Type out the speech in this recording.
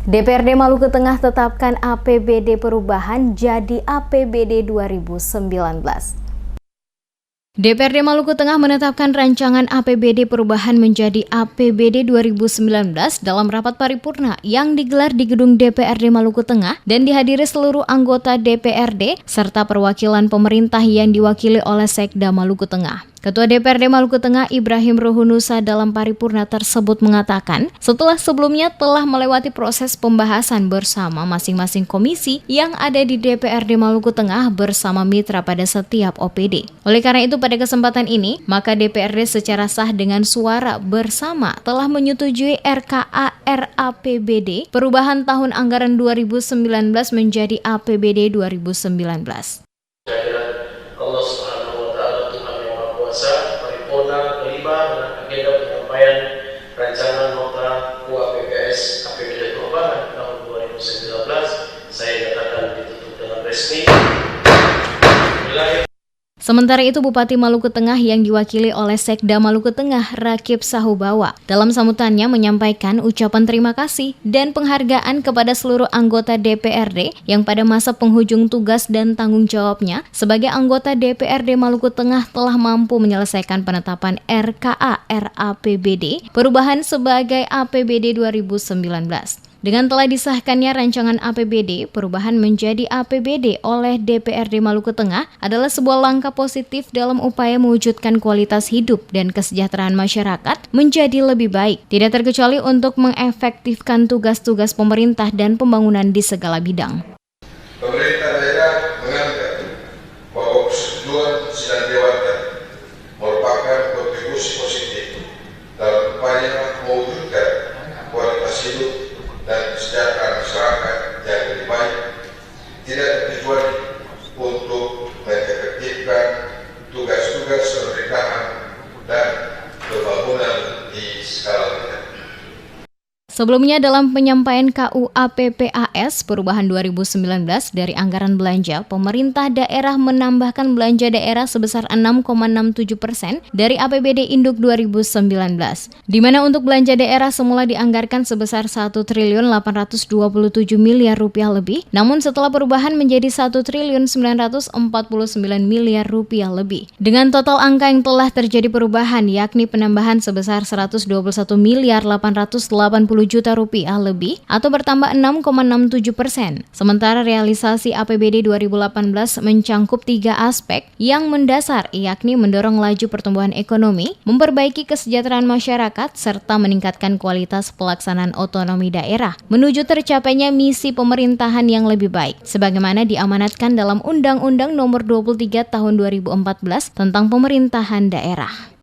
DPRD Maluku Tengah tetapkan APBD perubahan jadi APBD 2019. DPRD Maluku Tengah menetapkan rancangan APBD perubahan menjadi APBD 2019 dalam rapat paripurna yang digelar di gedung DPRD Maluku Tengah dan dihadiri seluruh anggota DPRD serta perwakilan pemerintah yang diwakili oleh Sekda Maluku Tengah. Ketua DPRD Maluku Tengah Ibrahim Ruhunusa dalam paripurna tersebut mengatakan setelah sebelumnya telah melewati proses pembahasan bersama masing-masing komisi yang ada di DPRD Maluku Tengah bersama mitra pada setiap OPD. Oleh karena itu pada kesempatan ini, maka DPRD secara sah dengan suara bersama telah menyetujui RKA RAPBD perubahan tahun anggaran 2019 menjadi APBD 2019. Paripurna kelima dengan agenda penyampaian rancangan nota UAPBS APBD perubahan tahun 2019 saya nyatakan ditutup dengan resmi. Sementara itu, Bupati Maluku Tengah yang diwakili oleh Sekda Maluku Tengah, Rakib Sahubawa, dalam sambutannya menyampaikan ucapan terima kasih dan penghargaan kepada seluruh anggota DPRD yang pada masa penghujung tugas dan tanggung jawabnya sebagai anggota DPRD Maluku Tengah telah mampu menyelesaikan penetapan RKA RAPBD perubahan sebagai APBD 2019. Dengan telah disahkannya rancangan APBD, perubahan menjadi APBD oleh DPRD Maluku Tengah adalah sebuah langkah positif dalam upaya mewujudkan kualitas hidup dan kesejahteraan masyarakat menjadi lebih baik, tidak terkecuali untuk mengefektifkan tugas-tugas pemerintah dan pembangunan di segala bidang. Pemerintah daerah menganggap bahwa persetujuan sidang dewan merupakan kontribusi positif dalam upaya mewujudkan kualitas hidup dan kesejahteraan masyarakat yang lebih baik, tidak terkecuali untuk mengefektifkan tugas-tugas pemerintahan dan pembangunan di skala bidang. Sebelumnya dalam penyampaian KUAPPAS perubahan 2019 dari anggaran belanja, pemerintah daerah menambahkan belanja daerah sebesar 6,67% dari APBD Induk 2019, di mana untuk belanja daerah semula dianggarkan sebesar 1.827 miliar rupiah lebih, namun setelah perubahan menjadi 1.949 miliar rupiah lebih. Dengan total angka yang telah terjadi perubahan, yakni penambahan sebesar 121 miliar 880 juta rupiah lebih atau bertambah 6,67%. Sementara realisasi APBD 2018 mencangkup 3 aspek yang mendasar, yakni mendorong laju pertumbuhan ekonomi, memperbaiki kesejahteraan masyarakat, serta meningkatkan kualitas pelaksanaan otonomi daerah menuju tercapainya misi pemerintahan yang lebih baik, sebagaimana diamanatkan dalam Undang-Undang Nomor 23 Tahun 2014 tentang Pemerintahan Daerah.